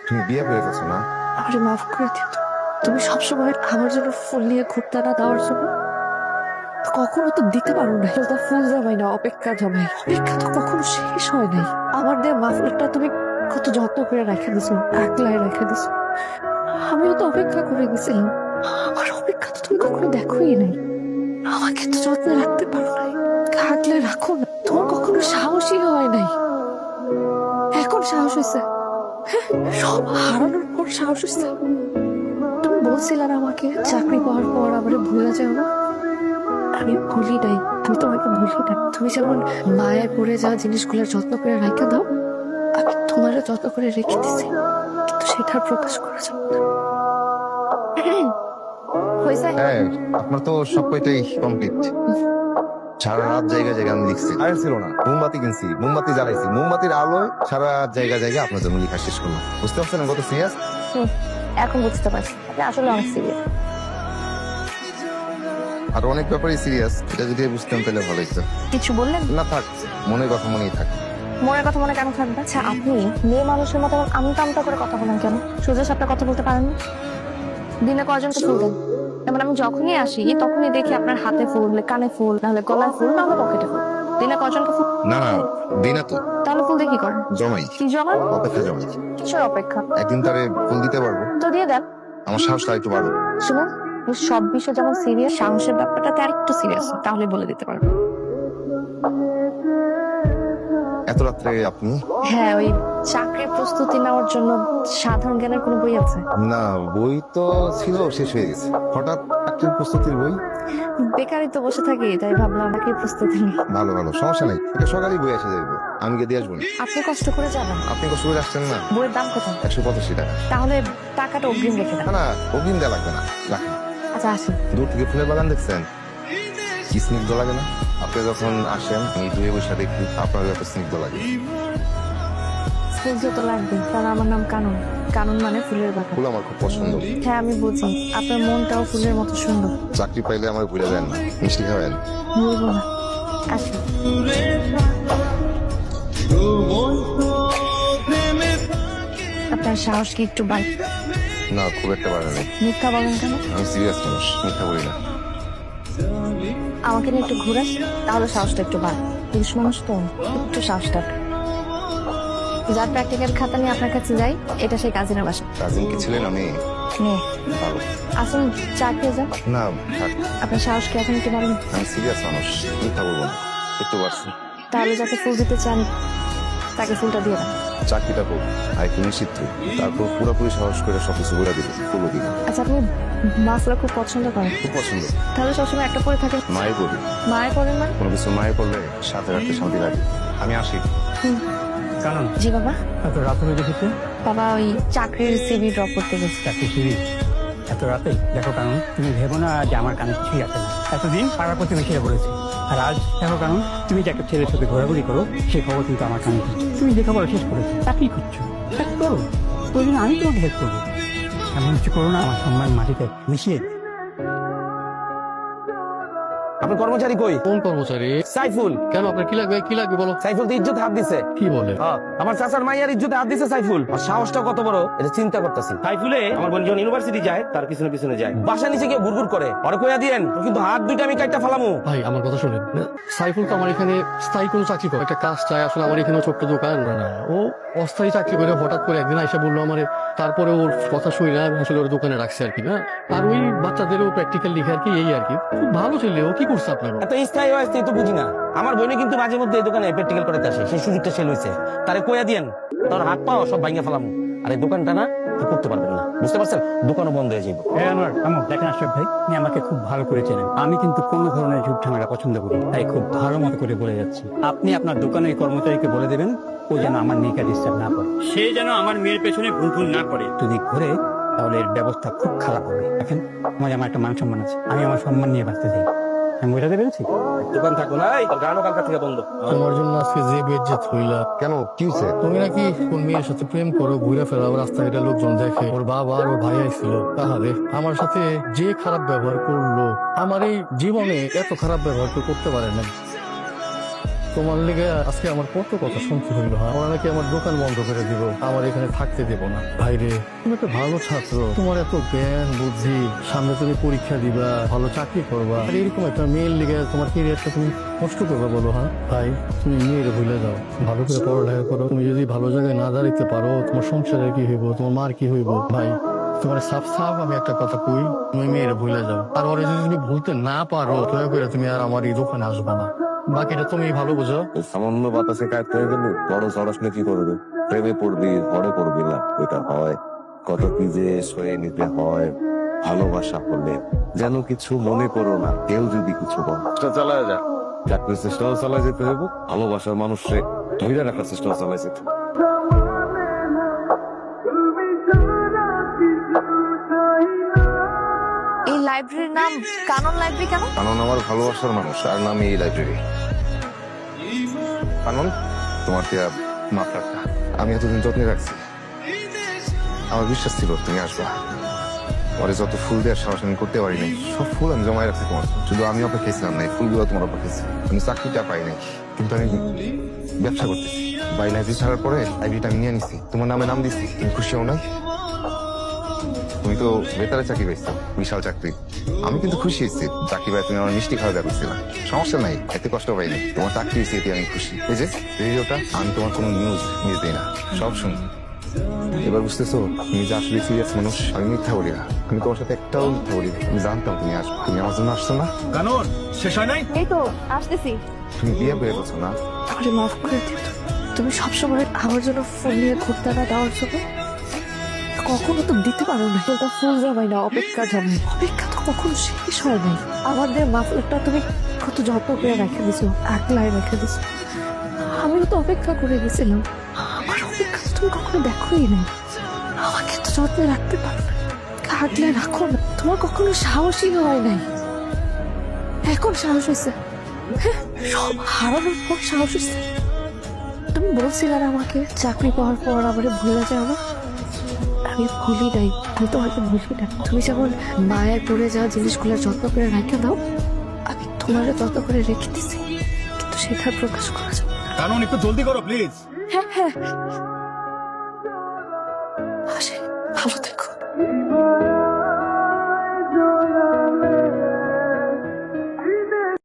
তুমি বিয়ে করে গেছো না? আমাকে মাফ করে দিত। তুমি সবসময় আমার জন্য ফুল নিয়ে ঘুরতে না দেওয়ার জন্য কখনো তো দিতে পারো না। তো ফুল জমাই না, অপেক্ষা জমাই। অপেক্ষা তো কখনো শেষ হয় নাই। আমার দেয়া মাফলারটা তুমি কত যত্ন করে রেখে দিছো, একলাই রেখে দিছো। আমিও তো অপেক্ষা করে গেছিলাম। আমার অপেক্ষা তো তুমি কখনো দেখোই নাই। আমাকে তো যত্নে রাখতে পারো নাই, থাকলে রাখো না। তোমার কখনো সাহসই হয় নাই। এখন সাহস হয়েছে। সব হারানোর পর সাহস হয়েছে। তুমি বলছিলে না আমাকে চাকরি পাওয়ার পর আমার ভুলে যাও না। আমি ভুলি নাই, আমি তোমাকে ভুলি না। তুমি যেমন মায়ের পড়ে যাওয়া জিনিসগুলোর যত্ন করে রেখে দাও, আমি তোমারও যত্ন করে রেখে দিছি, কিন্তু সেটার প্রকাশ করা যাবে না। হয়েছে? হ্যাঁ, আপনার তো সব কয়টাই কমপ্লিট। সারা রাত জায়গায় জায়গায় আমি লিখছি, আর ছিল না। মোমবাতি কিনছি, মোমবাতি জ্বালাইছি, মোমবাতির আলোয় সারা রাত জায়গায় জায়গায় আপনার জন্য লেখা শেষ করলাম। বুঝতে পারছেন কত সিরিয়াস? এখন বুঝতে পারছি আপনি আসলে অনেক সিরিয়াস। আর অনেক ব্যাপারই সিরিয়াস। এটা যদি বুঝতেন তাহলে ভালো হতো। কিছু বললেন? না থাক, মনের কথা মনেই থাক। মনের কথা মনে কেন থাকবে? আচ্ছা, আপনি মেয়ে মানুষের মতো আমতা আমতা করে কথা বলেন কেন? সোজা সাপটা কথা বলতে পারেন না? দিনে কয়জনকে ফুল দেন? এবার আমি যখনই আসি তখনই দেখি আপনার হাতে ফুল, কানে ফুল, নাহলে গলায় ফুল, নাহলে পকেটে ফুল। দিনে কয়জনকে ফুল? না না, দিনা তো তাহলে ফুল দিয়ে কি করেন? জমাই, কি জমান? অপেক্ষা জমাই। কিসের অপেক্ষা? একদিন তারে ফুল দিতে পারবো, তো দিয়ে দেন। আমার সাহসটা একটু বাড়ো। শুনুন, সব বিষয় যেমন সিরিয়াস, সাহসের ব্যাপারটাতে আরেকটু সিরিয়াস, তাহলে বলে দিতে পারবো। এত রাত্রে আপনি? হ্যাঁ, ওই চাকরির প্রস্তুতি নেওয়ার জন্য সাধারণ জ্ঞানের কোনো বই আছে? না, বই তো ছিল, শেষ হয়ে গেছে। হঠাৎ চাকরির প্রস্তুতির বই? বেকারই তো বসে থাকি, তাই ভাবলাম নাকি প্রস্তুতি নিই। ভালো ভালো, সমস্যা নেই। এটা সকালেই বই এসে যাবে, আমি গিয়ে দিয়ে আসবো না। আপনি কষ্ট করে যাবেন। আপনি কষ্ট করে আসছেন না? বইয়ের দাম কত? 185 টাকা। তাহলে টাকাটা অগ্রিম রেখে দেন। না না, অগ্রিম দেওয়া লাগবে না, রাখেন। আচ্ছা, আসি। দূর থেকে ফুলের বাগান দেখছেন, কি স্নিগ্ধ লাগে না? আপনি যখন আসেন আমি দুয়ে বসে দেখি, আপনার এত স্নিগ্ধ লাগে। স্কুল তো লাগবে, কারণ আমার নাম কানন। কানন মানে ফুলের বাগান। ফুল আমার খুব পছন্দ। হ্যাঁ, আমি বুঝি। আপনার মনটাও ফুলের মতো সুন্দর। চাকরি পাইলে আমার ভুলে দেন না, মিষ্টি খাবেন। বলবো না, আসি। আপনার সাহস কি একটু বাড়ি? না, খুব একটা বাড়ে নেই। মিথ্যা বলেন কেন? আমি সিরিয়াস মানুষ, মিথ্যা বলি না। আমাকে নিয়ে একটু ঘুরাস, তাহলে সাহসটা একটু বাড়ে। পুরুষ মানুষ তো, একটু সাহসটা। যার প্র্যাকটিক্যাল খাতা নিয়ে আপনার কাছে যাই, এটা সেই কাজিনের বাসা। কাজিন কি ছিলেন? আমি মেয়ে। ভালো। আসুন, চা খেয়ে যান। না থাক, আপনার সাহস কি এখন একটু বাড়েন? আমি সিরিয়াস মানুষ, মিথ্যা বলবো না। একটু বাড়ছে। তাহলে যাকে ফুল দিতে চান তাকে ফুলটা দিয়ে দেন। চাকরিটা করব, আর একটু নিশ্চিত হই। তারপর পুরোপুরি সাহস করে সবকিছু বলে দিব, ফুলও দিব। আচ্ছা, আপনি মাফলা খুব পছন্দ করেন? খুব পছন্দ। তাহলে সবসময় একটা পরে থাকেন? মায়ের করি। মায়ের করেন মানে? কোনো কিছু মায়ের করলে সাথে রাখতে শান্তি লাগে। আমি আসি। কারণ জি বাবা। এত রাত হয়ে গেছে, বাবা ওই চাকরির সিভি ড্রপ করতে গেছে। চাকরি সিঁড়ি এত রাতে? দেখো কারণ, তুমি ভেবো না যে আমার কানে কিছুই আছে না। এতদিন পাড়া প্রতিবেশীরা বলেছে, আর আজ দেখো কারণ, তুমি যাকে ছেলের সাথে ঘোরাঘুরি করো সেই খবর কিন্তু আমার কানে এসেছে। তুমি লেখাপড়া শেষ করেছো, চাকরি করছো, চাকরি করো, প্রয়োজন আমি তোমাকে হেল্প করবো। এমন কিছু করো না আমার সম্মান মাটিতে মিশিয়ে দেয়। আপনার কর্মচারী কই? কোন কর্মচারী? সাইফুল। কেন আপনার কি লাগবে? কি লাগবে বলো। সাইফুল তো ইজ্জত হাত দিছে। কি বলে? আমার চাচার মাইয়ার ইজ্জতে হাত দিছে সাইফুল। আর সাহসটা কত বড় এটা চিন্তা করতেছি। সাইফুলে আমার বোন যখন ইউনিভার্সিটি যায় তার পিছনে পিছনে যায়, বাসা নিচে গিয়ে ঘুরঘুর করে। ওরে কইয়া দিয়েন, ওর কিন্তু হাত দুইটা আমি কাটটা ফালামু। ভাই আমার কথা শুনেন, সাইফুল তো আমার এখানে স্থায়ী কোনো চাকরি করে, একটা কাজ চাই। আসলে আমার এখানে ছোট্ট দোকান না, ও অস্থায়ী চাকরি করে হঠাৎ করে একদিন এসে বললো আমার। তারপরে ওর কথা শুনি না, আসলে ওর দোকানে রাখছে আর কি। না, আর ওই বাচ্চাদেরও প্র্যাকটিক্যাল লিখে আর কি, এই আর কি। খুব ভালো ছেলে, ও কি করছে আপনার? এত স্থায়ী অস্থায়ী তো বুঝি না। আমার বোনে কিন্তু মাঝে মধ্যে এই দোকানে প্র্যাকটিক্যাল করাতে আসে, সেই সুযোগটা সে লইছে। তারে কইয়া দিয়েন, তোর হাত পাও সব ভাঙিয়ে ফেলামু। আর এই দোকানটা না তুই করতে পারবেন না, বুঝতে পারছেন? দোকানও বন্ধ হয়ে যাবে। হ্যাঁ আমার আমো, দেখেন আশরাফ ভাই, আপনি আমাকে খুব ভালো করে চেনেন। আমি কিন্তু কোনো ধরনের ঝুট ঝামেলা পছন্দ করি, তাই খুব ভালো মতো করে বলে যাচ্ছি। আপনি আপনার দোকানের কর্মচারীকে বলে দেবেন, ও যেন আমার মেয়েকে ডিস্টার্ব না করে, সে যেন আমার মেয়ের পেছনে ভুল না করে। যদি ঘুরে তাহলে এর ব্যবস্থা খুব খারাপ হবে। দেখেন, আমার একটা মান সম্মান আছে, আমি আমার সম্মান নিয়ে বাঁচতে চাই। আমি বোঝাতে পেরেছি? দোকান থাকবো না, এই গানও কালকা থেকে বন্ধ। তোমার জন্য আজকে যে বেজ্জত হইলা। কেন, কি হয়েছে? তুমি নাকি কোন মেয়ের সাথে প্রেম করো, ঘুরে ফেরাও, রাস্তাঘাটে লোকজন দেখে। ওর বাবা আর ওর ভাই আইছিল, তাহলে আমার সাথে যে খারাপ ব্যবহার করলো, আমার এই জীবনে এত খারাপ ব্যবহার কেউ করতে পারে না। তোমার লেগে আজকে আমার কত কথা শুনতে হইলো। ওরা নাকি আমার দোকান বন্ধ করে দিব, আমার এখানে থাকতে দেব না। ভাইরে, তুমি একটা ভালো ছাত্র, তোমার এত জ্ঞান বুদ্ধি, সামনে তুমি পরীক্ষা দিবা, ভালো চাকরি করবা, আর এরকম একটা মেয়ের লেগে তোমার ক্যারিয়ারটা তুমি নষ্ট করবা বলো? হ্যাঁ ভাই, তুমি মেয়ের ভুলে যাও, ভালো করে পড়ালেখা করো। তুমি যদি ভালো জায়গায় না দাঁড়াইতে পারো, তোমার সংসারে কি হইব, তোমার মার কি হইব? ভাই, তোমার সাফ সাফ আমি একটা কথা কই, তুমি মেয়ের ভুলে যাও। আর ওরে যদি তুমি ভুলতে না পারো, দয়া করে তুমি আর আমার এই দোকানে আসবে না। বাকিটা তুমি ভালো বুঝো। সামান্য বাতাসে কাজ হয়ে গেল, বড় ঝড় আসলে কি করবে? প্রেমে পড়বি, ঘরে পড়বি না, ওইটা হয়। কত কি যে সয়ে নিতে হয় ভালোবাসা হলে। যেন কিছু মনে করো না, কেউ যদি কিছু বল, চালায় যা, চাকরির চেষ্টাও চালায় যেতে হবে, ভালোবাসার মানুষে ধৈর্য রাখার চেষ্টাও চালায় যেতে হবে। এই লাইব্রেরির নাম কানন লাইব্রেরি কেন? কানন আমার ভালোবাসার মানুষ, আর নাম এই লাইব্রেরি। কানন, তোমার দেয়া মাফলারটা আমি এতদিন যত্নে রাখছি। আমার বিশ্বাস ছিল তুমি আসবা। পরে যত ফুল দেওয়ার সাহস আমি করতে পারিনি, সব ফুল আমি জমায় রাখছি তোমার। শুধু আমি অপেক্ষায় ছিলাম না, এই ফুলগুলো তোমার অপেক্ষায় ছিল। আমি চাকরিটা পাই নাই, কিন্তু আমি ব্যবসা করতেছি। বাই লাইব্রেরি ছাড়ার পরে লাইব্রেরিটা আমি নিয়ে নিছি, তোমার নামে নাম দিচ্ছি। তুমি খুশি হও নাই? তুমি তো বেতারে চাকরি পাইছো, বিশাল চাকরি। আমি কিন্তু খুশি হয়েছি চাকরি পাই, তুমি আমার মিষ্টি খাওয়া দাওয়া করছিলাম। সমস্যা নাই, এতে কষ্ট পাইনি। তোমার চাকরি হয়েছে, এতে আমি খুশি। এই যে রেডিওটা, আমি তোমার কোনো নিউজ মিস দিই না, সব শুনি। এবার বুঝতেছো তুমি যে আসলে সিরিয়াস মানুষ। আমি মিথ্যা বলি না, আমি তোমার সাথে একটাও মিথ্যা বলি না। আমি জানতাম তুমি আসবে, তুমি আমার জন্য আসছো না। কানন শেষ হয় নাই? এই তো আসতেছি। তুমি বিয়ে করে বলছো না? আমাকে মাফ করে দিও। তুমি সবসময় আমার জন্য ফুল নিয়ে ঘুরতে না দেওয়ার জন্য কখনো তো দিতে পারো না। তো ফুল জমাই না, অপেক্ষা জমাই। অপেক্ষা তো কখনো শেষ হয় নাই। আমাদের মাফলারটা তুমি কত যত্ন করে রেখে দিছো, আগলায় রেখে দিছো। আমিও তো অপেক্ষা করে গেছিলাম, আমার অপেক্ষা তো তুমি কখনো দেখোই নাই। আমাকে তো যত্নে রাখতে পারো না, আগলে রাখো না। তোমার কখনো সাহসই হয় নাই, এখন সাহস হয়েছে। হ্যাঁ, সব হারানোর পর সাহস হয়েছে। তুমি বলছিলে না আমাকে চাকরি পাওয়ার পর আমার ভুলে যাও না। আমি ভুলি নাই, আমি তোমাকে ভুলি না। তুমি যেমন মায়ের পড়ে যাওয়া জিনিসগুলো যত্ন করে রেখে দাও, আমি তোমার যত্ন করে রেখে দিছি, কিন্তু সেটা প্রকাশ করা যাবে না। কানন একটু জলদি করো প্লিজ। হ্যাঁ হ্যাঁ, আসে, ভালো থেকো।